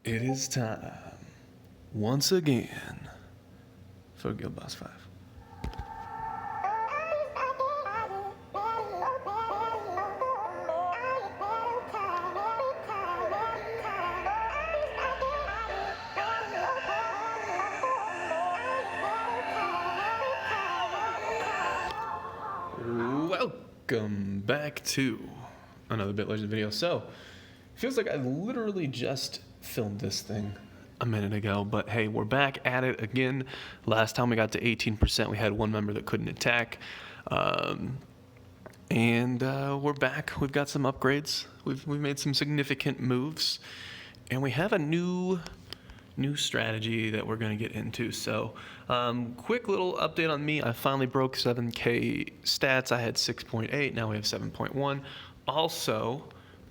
It is time, once again, for Guild Boss 5. Welcome back to another BitLegend video. So, feels like I literally just filmed this thing a minute ago, but hey, we're back at it again. Last time we got to 18%, we had one member that couldn't attack. And we're back. We've got some upgrades. We've made some significant moves, and we have a new strategy that we're going to get into. So quick little update on me. I finally broke 7k stats. I had 6.8, now we have 7.1. Also,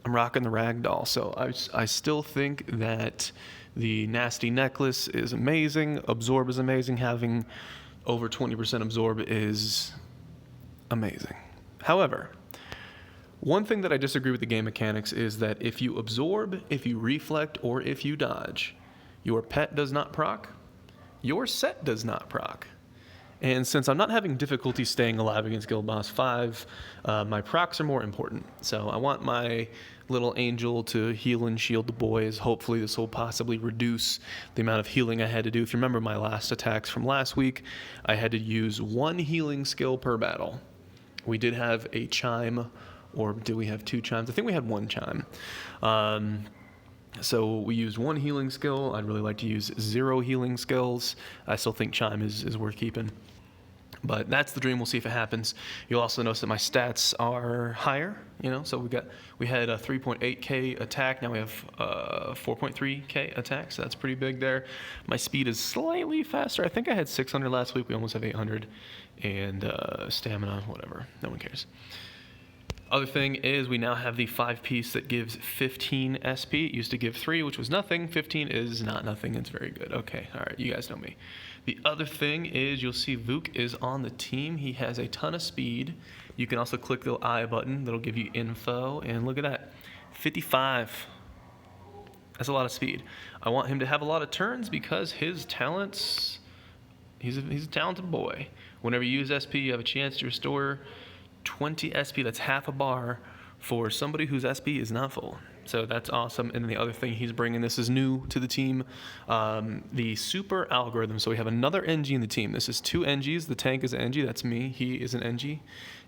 I'm rocking the ragdoll, so I still think that the nasty necklace is amazing. Absorb is amazing. Having over 20% absorb is amazing. However, one thing that I disagree with the game mechanics is that if you absorb, if you reflect, or if you dodge, your pet does not proc, your set does not proc. And since I'm not having difficulty staying alive against Guild Boss 5, my procs are more important. So I want my little angel to heal and shield the boys. Hopefully this will possibly reduce the amount of healing I had to do. If you remember my last attacks from last week, I had to use one healing skill per battle. We did have a chime, or did we have two chimes? I think we had one chime. So we used one healing skill. I'd really like to use 0 healing skills. I still think chime is worth keeping. But that's the dream. We'll see if it happens. You'll also notice that my stats are higher, so we had a 3.8k attack. Now we have 4.3k attack, so that's pretty big there. My speed is slightly faster. I think I had 600 last week. We almost have 800. And stamina, whatever. No one cares. Other thing is we now have the 5-piece that gives 15 SP. It used to give 3, which was nothing. 15 is not nothing. It's very good. Okay, all right, you guys know me. The other thing is you'll see Vuk is on the team. He has a ton of speed. You can also click the I button. That'll give you info. And look at that, 55. That's a lot of speed. I want him to have a lot of turns because his talents, he's a talented boy. Whenever you use SP, you have a chance to restore 20 SP. That's half a bar for somebody whose SP is not full. So that's awesome. And then the other thing he's bringing, this is new to the team, the Super Algorithm. So we have another Engi in the team. This is 2 Engis. The tank is an Engi. That's me. He is an Engi.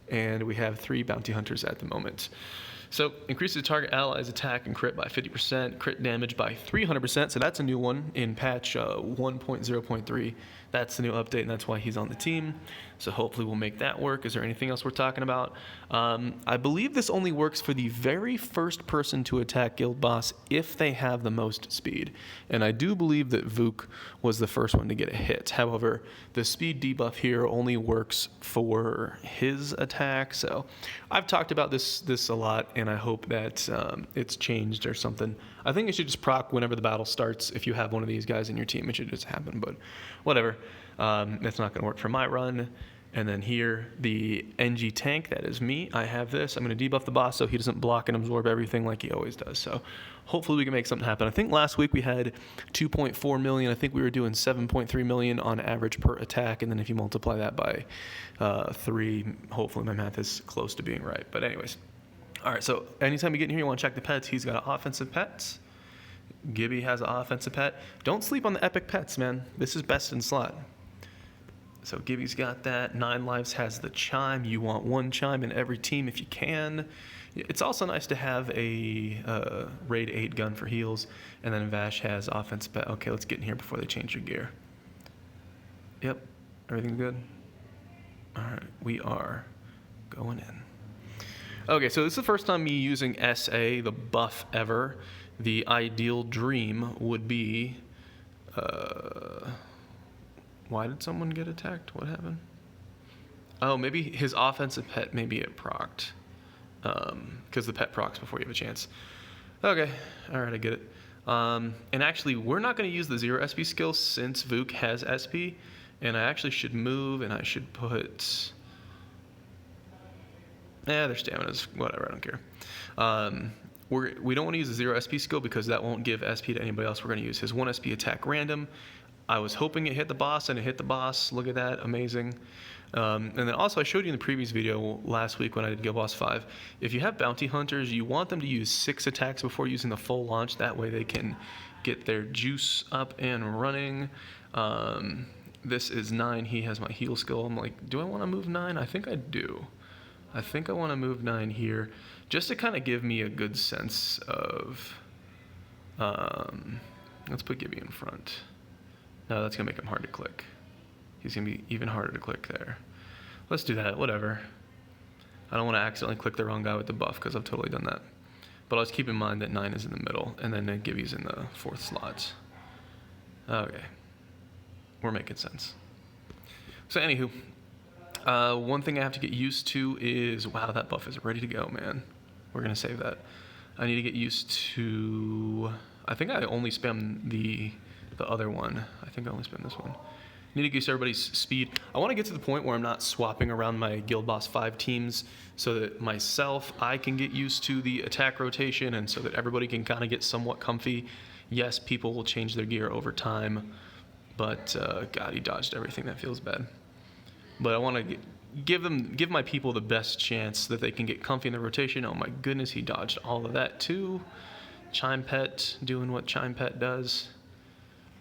And we have 3 bounty hunters at the moment. So increases the target ally's attack and crit by 50%, crit damage by 300%. So that's a new one in patch 1.0.3. That's the new update, and that's why he's on the team. So hopefully we'll make that work. Is there anything else we're talking about? I believe this only works for the very first person to attack Guild Boss if they have the most speed. And I do believe that Vuk was the first one to get a hit. However, the speed debuff here only works for his attack. So I've talked about this a lot, and I hope that it's changed or something. I think it should just proc whenever the battle starts. If you have one of these guys in your team, it should just happen, but whatever. That's not going to work for my run. And then here, the Engi tank, that is me. I have this. I'm going to debuff the boss so he doesn't block and absorb everything like he always does. So hopefully we can make something happen. I think last week we had 2.4 million. I think we were doing 7.3 million on average per attack. And then if you multiply that by 3, hopefully my math is close to being right. But anyways. All right, so anytime you get in here, you want to check the pets. He's got offensive pets. Gibby has an offensive pet. Don't sleep on the epic pets, man. This is best in slot. So Gibby's got that. 9 Lives has the chime. You want 1 chime in every team if you can. It's also nice to have a raid 8 gun for heals. And then Vash has offensive pet. Okay, let's get in here before they change your gear. Yep, everything good? All right, we are going in. Okay, so this is the first time me using SA, the buff ever. The ideal dream would be, why did someone get attacked? What happened? Oh, maybe his offensive pet, maybe it procced. Because the pet procs before you have a chance. Okay, all right, I get it. And actually, we're not going to use the 0 SP skill since Vuk has SP. And I actually should move, and I should put... their stamina's whatever, I don't care. we don't want to use the 0 SP skill because that won't give SP to anybody else. We're going to use his 1 SP attack random. I was hoping it hit the boss, and it hit the boss. Look at that, amazing. And then also, I showed you in the previous video last week when I did Guild Boss 5, if you have bounty hunters, you want them to use 6 attacks before using the full launch. That way they can get their juice up and running. This is 9. He has my heal skill. I'm like, do I want to move 9? I think I do. I think I want to move 9 here just to kind of give me a good sense of... let's put Gibby in front. No, that's going to make him hard to click. He's going to be even harder to click there. Let's do that, whatever. I don't want to accidentally click the wrong guy with the buff because I've totally done that. But let's keep in mind that 9 is in the middle, and then Gibby's in the 4th slot. Okay. We're making sense. So anywho, one thing I have to get used to is, wow, that buff is ready to go, man. We're going to save that. I need to get used to, I think I only spam the other one. I think I only spam this one. Need to get used to everybody's speed. I want to get to the point where I'm not swapping around my Guild Boss 5 teams so that I can get used to the attack rotation and so that everybody can kind of get somewhat comfy. Yes, people will change their gear over time, but God, he dodged everything. That feels bad. But I want to give my people the best chance that they can get comfy in the rotation. Oh my goodness, he dodged all of that too. Chime Pet doing what Chime Pet does.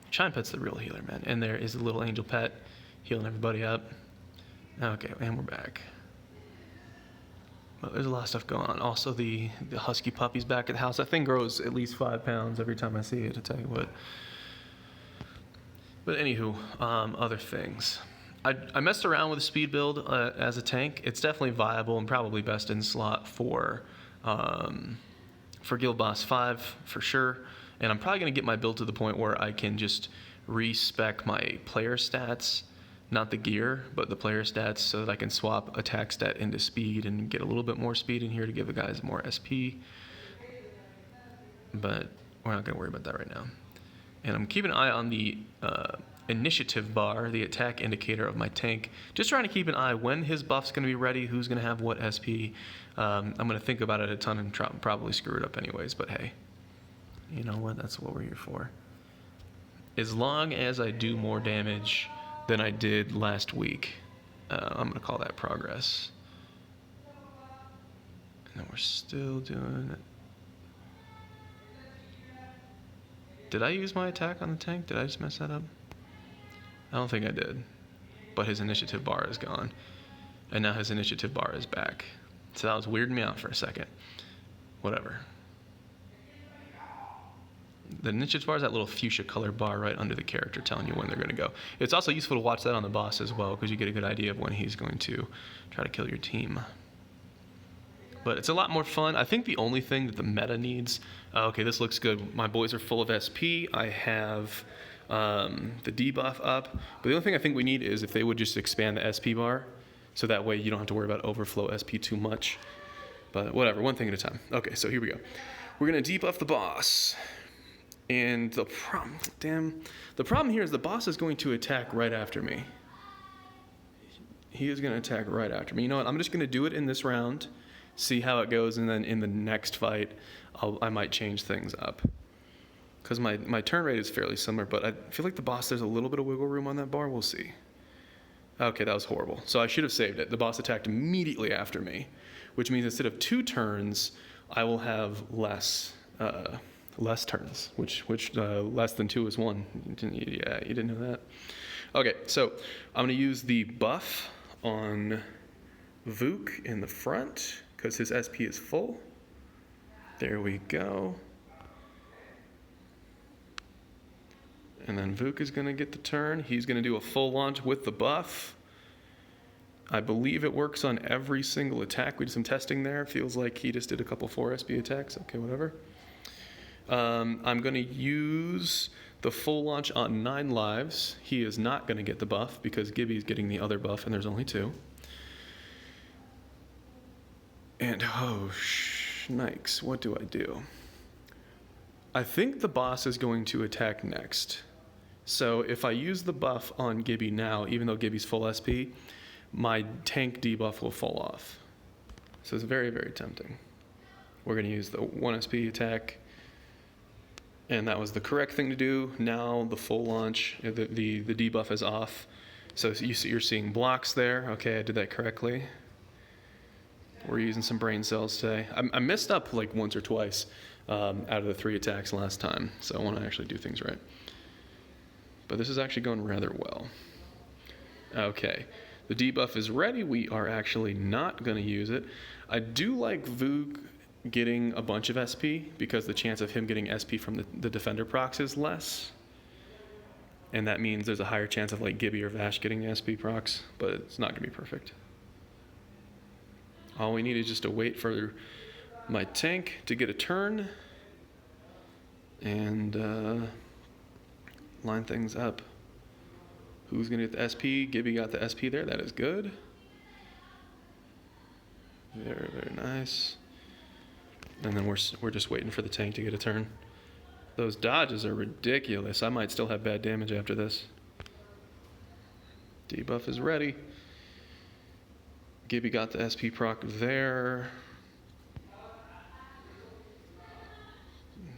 Chime Pet's the real healer, man. And there is the little angel pet healing everybody up. Okay, and we're back. But there's a lot of stuff going on. Also, the husky puppy's back at the house. That thing grows at least 5 pounds every time I see it, to tell you what. But anywho, other things. I messed around with the speed build as a tank. It's definitely viable and probably best in slot for Guild Boss 5 for sure. And I'm probably going to get my build to the point where I can just respec my player stats, not the gear, but the player stats, so that I can swap attack stat into speed and get a little bit more speed in here to give the guys more SP. But we're not going to worry about that right now. And I'm keeping an eye on the initiative bar, the attack indicator of my tank. Just trying to keep an eye when his buff's going to be ready, who's going to have what SP. I'm going to think about it a ton and probably screw it up anyways, but hey. You know what? That's what we're here for. As long as I do more damage than I did last week, I'm going to call that progress. And then we're still doing it. Did I use my attack on the tank? Did I just mess that up? I don't think I did. But his initiative bar is gone. And now his initiative bar is back. So that was weirding me out for a second. Whatever. The initiative bar is that little fuchsia color bar right under the character telling you when they're going to go. It's also useful to watch that on the boss as well because you get a good idea of when he's going to try to kill your team. But it's a lot more fun. I think the only thing that the meta needs... okay, this looks good. My boys are full of SP. I have the debuff up. But the only thing I think we need is if they would just expand the SP bar so that way you don't have to worry about overflow SP too much. But whatever, one thing at a time. Okay, so here we go. We're going to debuff the boss. And the problem here is the boss is going to attack right after me. He is going to attack right after me. You know what? I'm just going to do it in this round, see how it goes, and then in the next fight, I might change things up. Because my turn rate is fairly similar, but I feel like the boss, there's a little bit of wiggle room on that bar. We'll see. Okay, that was horrible. So I should have saved it. The boss attacked immediately after me, which means instead of 2 turns, I will have less turns, which less than 2 is 1. Yeah, you didn't know that. Okay, so I'm going to use the buff on Vuk in the front because his SP is full. There we go. And then Vuk is going to get the turn. He's going to do a full launch with the buff. I believe it works on every single attack. We did some testing there. Feels like he just did a couple 4 SP attacks. Okay, whatever. I'm going to use the full launch on 9 lives. He is not going to get the buff because Gibby's getting the other buff and there's only 2. And oh, shnikes, what do I do? I think the boss is going to attack next. So if I use the buff on Gibby now, even though Gibby's full SP, my tank debuff will fall off. So it's very, very tempting. We're going to use the 1 SP attack, and that was the correct thing to do. Now the full launch, the debuff is off. So you're seeing blocks there. Okay, I did that correctly. We're using some brain cells today. I messed up like once or twice out of the 3 attacks last time, so I want to actually do things right. But this is actually going rather well. Okay, the debuff is ready. We are actually not going to use it. I do like Vuk getting a bunch of SP because the chance of him getting SP from the defender procs is less. And that means there's a higher chance of like Gibby or Vash getting the SP procs, but it's not going to be perfect. All we need is just to wait for my tank to get a turn and line things up. Who's going to get the SP? Gibby got the SP there. That is good. Very, very nice. And then we're just waiting for the tank to get a turn. Those dodges are ridiculous. I might still have bad damage after this. Debuff is ready. Gibby got the SP proc there.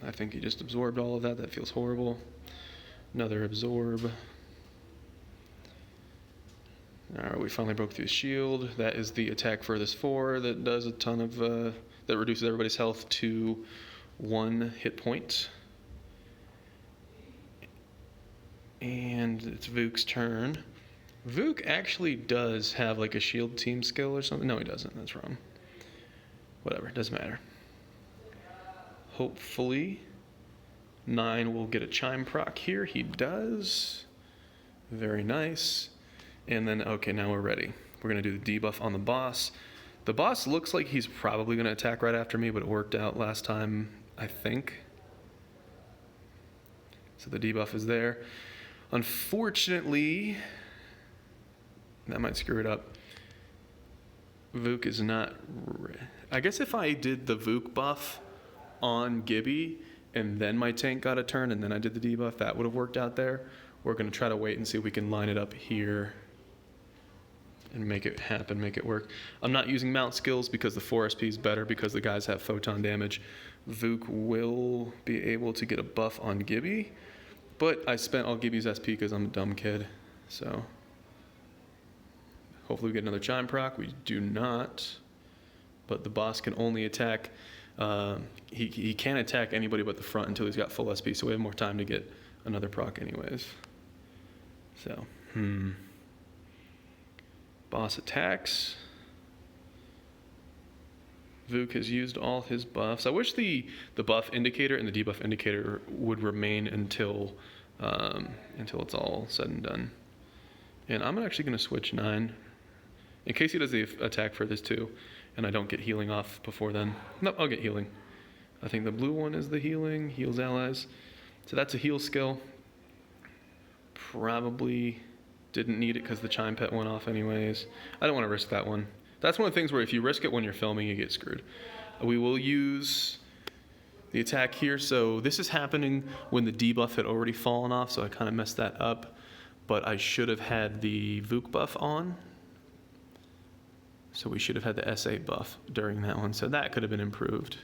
I think he just absorbed all of that. That feels horrible. Another absorb. Alright, we finally broke through the shield. That is the attack furthest 4 that does a ton of, that reduces everybody's health to 1 hit point. And it's Vuk's turn. Vuk actually does have like a shield team skill or something. No, he doesn't. That's wrong. Whatever, doesn't matter. Hopefully 9 will get a chime proc here. He does. Very nice. And then, okay, now we're ready. We're going to do the debuff on the boss. The boss looks like he's probably going to attack right after me, but it worked out last time, I think. So the debuff is there. Unfortunately, that might screw it up. Vuk is not... I guess if I did the Vuk buff on Gibby and then my tank got a turn and then I did the debuff, that would have worked out there. We're going to try to wait and see if we can line it up here and make it happen, make it work. I'm not using mount skills because the 4 SP is better because the guys have photon damage. Vuk will be able to get a buff on Gibby, but I spent all Gibby's SP because I'm a dumb kid. So hopefully we get another chime proc. We do not, but the boss can only attack. He can't attack anybody but the front until he's got full SP, so we have more time to get another proc anyways. So, Boss attacks. Vuk has used all his buffs. I wish the buff indicator and the debuff indicator would remain until it's all said and done. And I'm actually going to switch 9 in case he does the attack for this too, and I don't get healing off before then. Nope, I'll get healing. I think the blue one is the healing, heals allies. So that's a heal skill. Probably didn't need it because the chime pet went off anyways. I don't want to risk that one. That's one of the things where if you risk it when you're filming, you get screwed. We will use the attack here. So this is happening when the debuff had already fallen off, so I kind of messed that up. But I should have had the Vuk buff on. So we should have had the SA buff during that one. So that could have been improved.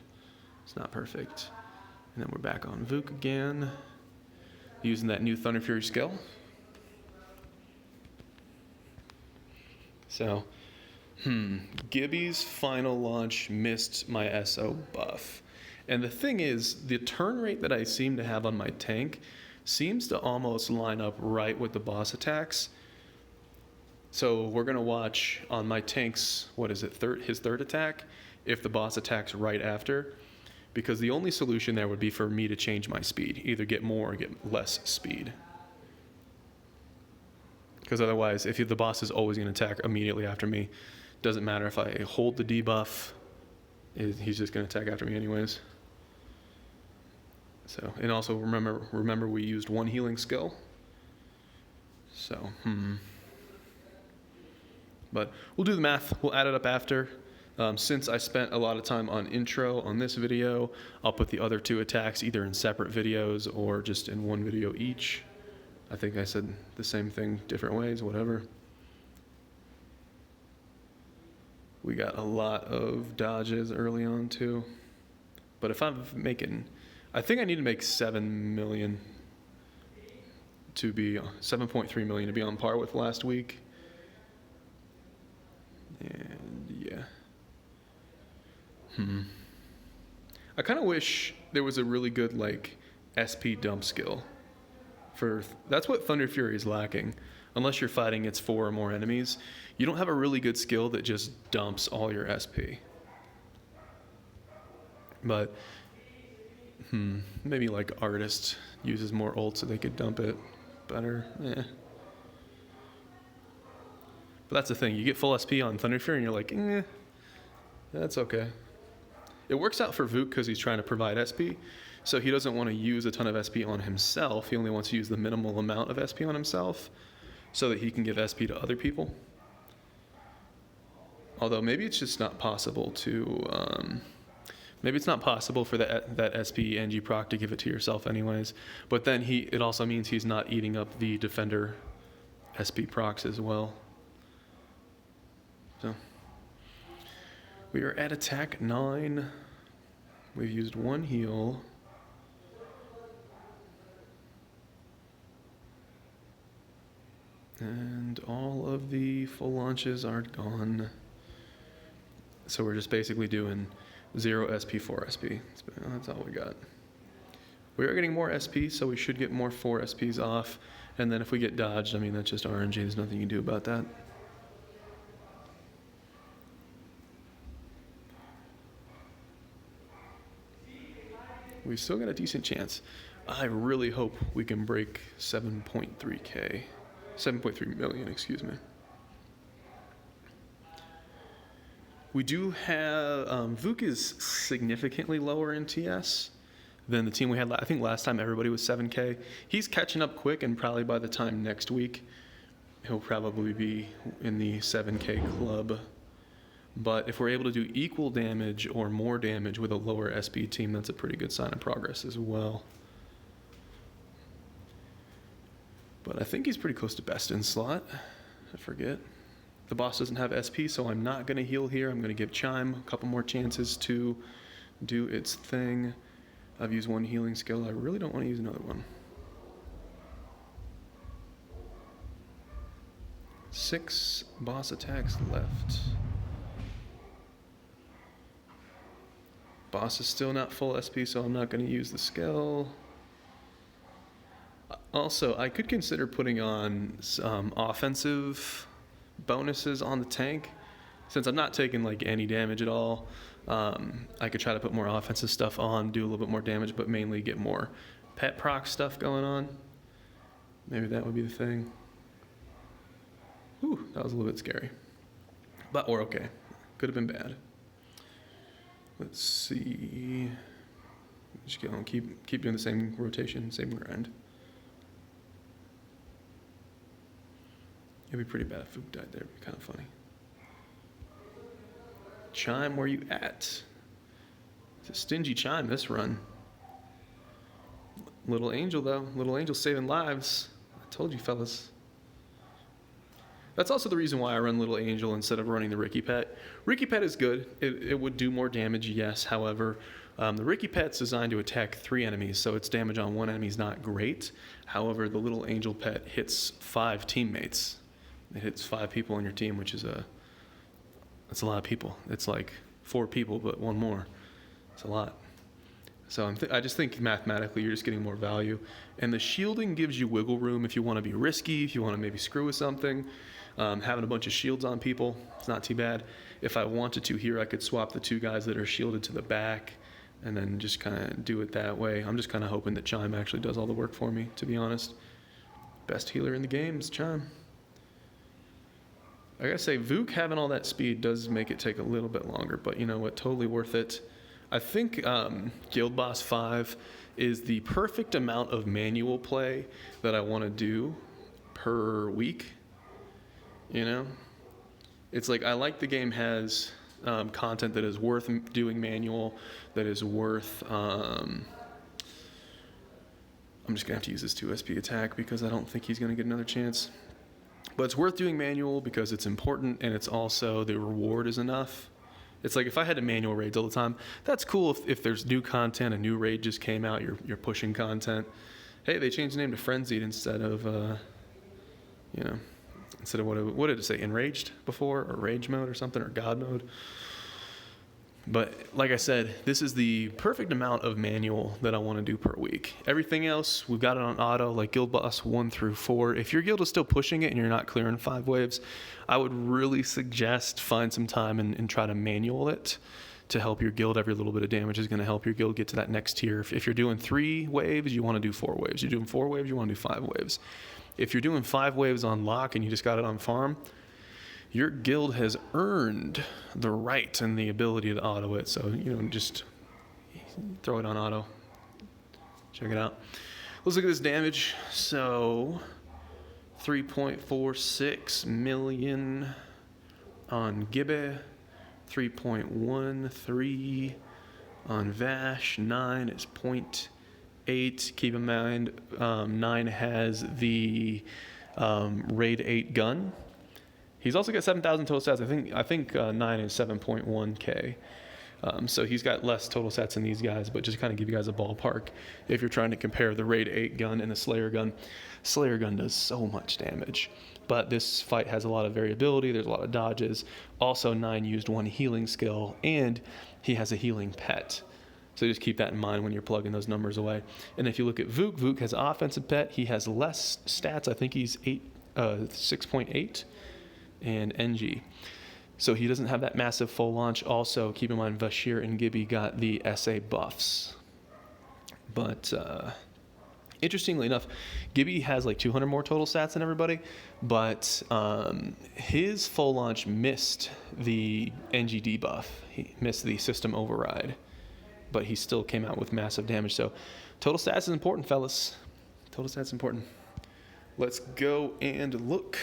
It's not perfect. And then we're back on Vuk again, using that new Thunder Fury skill. So, Gibby's final launch missed my SO buff. And the thing is, the turn rate that I seem to have on my tank seems to almost line up right with the boss attacks. So we're going to watch on my tank's, his third attack, if the boss attacks right after. Because the only solution there would be for me to change my speed, either get more or get less speed. Because otherwise, if the boss is always going to attack immediately after me, doesn't matter if I hold the debuff, he's just going to attack after me anyways. So, and also remember we used 1 healing skill. So, But we'll do the math. We'll add it up after. Since I spent a lot of time on intro on this video, I'll put the other 2 attacks either in separate videos or just in one video each. I think I said the same thing different ways, whatever. We got a lot of dodges early on too. But if I'm making, I think I need to make 7 million to be 7.3 million to be on par with last week. And yeah. I kind of wish there was a really good like SP dump skill. That's what Thunder Fury is lacking. Unless you're fighting its 4 or more enemies, you don't have a really good skill that just dumps all your SP. But maybe like Artist uses more ult so they could dump it better. Yeah. But that's the thing. You get full SP on Thunder Fury and you're like, that's okay. It works out for Vuk because he's trying to provide SP. So he doesn't want to use a ton of SP on himself. He only wants to use the minimal amount of SP on himself so that he can give SP to other people. Although maybe it's just not possible to... maybe it's not possible for that SP Engi proc to give it to yourself anyways. But then it also means he's not eating up the Defender SP procs as well. So we are at attack 9. We've used 1 heal. And all of the full launches are gone. So we're just basically doing 0 SP, 4 SP. That's all we got. We are getting more SP, so we should get more 4 SPs off. And then if we get dodged, I mean, that's just RNG. There's nothing you can do about that. We've still got a decent chance. I really hope we can break 7.3K. 7.3 million, excuse me. We do have, Vuk is significantly lower in TS than the team we had. I think last time everybody was 7K. He's catching up quick, and probably by the time next week, he'll probably be in the 7K club. But if we're able to do equal damage or more damage with a lower SP team, that's a pretty good sign of progress as well. But I think he's pretty close to best in slot. I forget. The boss doesn't have SP, so I'm not going to heal here. I'm going to give Chime a couple more chances to do its thing. I've used 1 healing skill. I really don't want to use another one. 6 boss attacks left. Boss is still not full SP, so I'm not going to use the skill. Also, I could consider putting on some offensive bonuses on the tank. Since I'm not taking like any damage at all, I could try to put more offensive stuff on, do a little bit more damage, but mainly get more pet proc stuff going on. Maybe that would be the thing. Whew, that was a little bit scary. But we're okay. Could have been bad. Let's see. Just keep doing the same rotation, same grind. It'd be pretty bad if Vuk died there. It'd be kind of funny. Chime, where you at? It's a stingy Chime this run. Little Angel, though. Little Angel saving lives. I told you, fellas. That's also the reason why I run Little Angel instead of running the Ricky Pet. Ricky Pet is good. It would do more damage, yes. However, the Ricky Pet's designed to attack 3 enemies, so its damage on 1 enemy is not great. However, the Little Angel Pet hits 5 teammates. It hits 5 people on your team, which is that's a lot of people. It's like 4 people, but 1 more. It's a lot. So I just think mathematically you're just getting more value. And the shielding gives you wiggle room if you want to be risky, if you want to maybe screw with something. Having a bunch of shields on people, it's not too bad. If I wanted to here, I could swap the 2 guys that are shielded to the back and then just kind of do it that way. I'm just kind of hoping that Chime actually does all the work for me, to be honest. Best healer in the game is Chime. I gotta say, Vuk having all that speed does make it take a little bit longer, but you know what, totally worth it. I think Guild Boss 5 is the perfect amount of manual play that I want to do per week. You know? It's like I like the game has content that is worth doing manual, that is worth... I'm just going to have to use this 2 SP attack because I don't think he's going to get another chance. But it's worth doing manual because it's important and it's also the reward is enough. It's like if I had to manual raids all the time, that's cool if there's new content, a new raid just came out, you're pushing content. Hey, they changed the name to Frenzied instead of, instead of what did it say, Enraged before, or Rage mode or something, or God mode. But like I said, this is the perfect amount of manual that I want to do per week. Everything else, we've got it on auto, like Guild Boss 1 through 4. If your guild is still pushing it and you're not clearing 5 waves, I would really suggest find some time and try to manual it to help your guild. Every little bit of damage is going to help your guild get to that next tier. If you're doing 3 waves, you want to do 4 waves. You're doing 4 waves, you want to do 5 waves. If you're doing 5 waves on lock and you just got it on farm, your guild has earned the right and the ability to auto it. So, just throw it on auto. Check it out. Let's look at this damage. So, 3.46 million on Gibbe, 3.13 on Vash, 9 is 0.8. Keep in mind, 9 has the Raid 8 gun. He's also got 7,000 total stats. I think 9 is 7.1k. So he's got less total stats than these guys, but just kind of give you guys a ballpark if you're trying to compare the Raid 8 gun and the Slayer gun. Slayer gun does so much damage, but this fight has a lot of variability. There's a lot of dodges. Also, 9 used 1 healing skill, and he has a healing pet. So just keep that in mind when you're plugging those numbers away. And if you look at Vuk, Vuk has an offensive pet. He has less stats. I think he's 6.8. And Engi. So he doesn't have that massive full launch. Also, keep in mind, Vashir and Gibby got the SA buffs. But interestingly enough, Gibby has like 200 more total stats than everybody, but his full launch missed the Engi debuff. He missed the system override, but he still came out with massive damage. So total stats is important, fellas. Total stats is important. Let's go and look.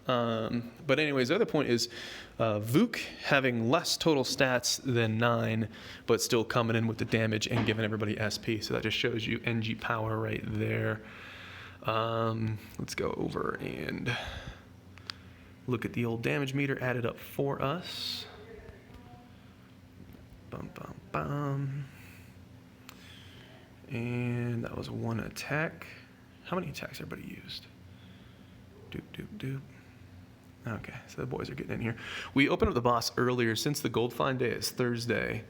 But anyways, the other point is Vuk having less total stats than 9, but still coming in with the damage and giving everybody SP. So that just shows you NG power right there. Let's go over and look at the old damage meter added up for us. Bum, bum, bum. And that was 1 attack. How many attacks everybody used? Doop, doop, doop. Okay, so the boys are getting in here. We opened up the boss earlier. Since the gold find day is Thursday,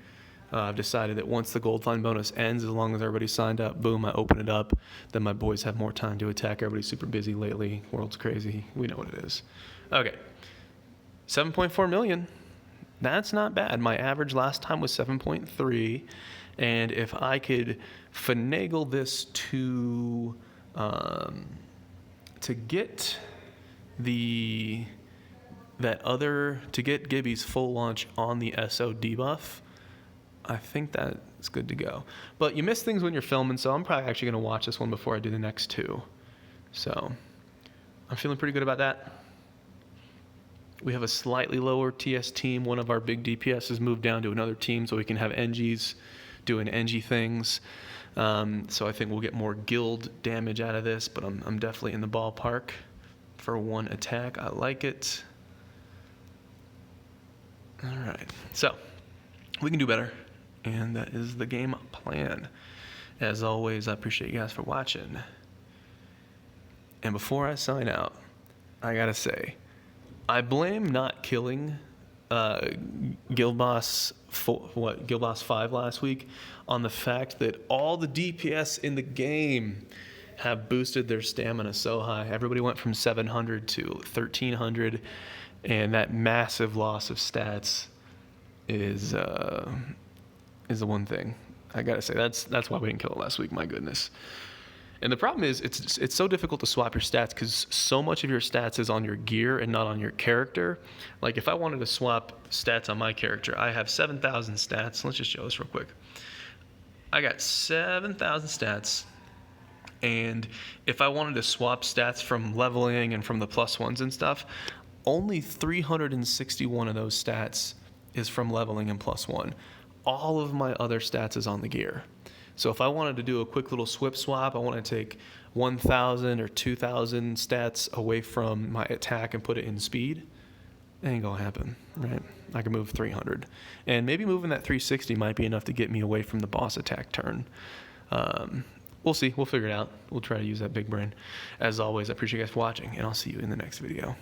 I've decided that once the gold find bonus ends, as long as everybody's signed up, boom, I open it up. Then my boys have more time to attack. Everybody's super busy lately. World's crazy. We know what it is. Okay, 7.4 million. That's not bad. My average last time was 7.3. And if I could finagle this to get to get Gibby's full launch on the SO debuff, I think that's good to go. But you miss things when you're filming, so I'm probably actually going to watch this one before I do the next 2. So I'm feeling pretty good about that. We have a slightly lower TS team. One of our big DPS has moved down to another team so we can have NGs doing NG things. So I think we'll get more guild damage out of this, but I'm definitely in the ballpark for 1 attack. I like it. All right, so we can do better, and that is the game plan. As always, I appreciate you guys for watching. And before I sign out, I gotta say, I blame not killing Guild Boss 5 last week on the fact that all the DPS in the game have boosted their stamina so high. Everybody went from 700 to 1300, and that massive loss of stats is the one thing I gotta say. That's why we didn't kill it last week. My goodness. And the problem is it's so difficult to swap your stats because so much of your stats is on your gear and not on your character. Like if I wanted to swap stats on my character, I have 7,000 stats. Let's just show this real quick. I got 7,000 stats. And if I wanted to swap stats from leveling and from the +1s and stuff, only 361 of those stats is from leveling and +1. All of my other stats is on the gear. So if I wanted to do a quick little swip swap, I want to take 1,000 or 2,000 stats away from my attack and put it in speed, ain't gonna happen, right? I can move 300. And maybe moving that 360 might be enough to get me away from the boss attack turn. We'll see. We'll figure it out. We'll try to use that big brain. As always, I appreciate you guys for watching, and I'll see you in the next video.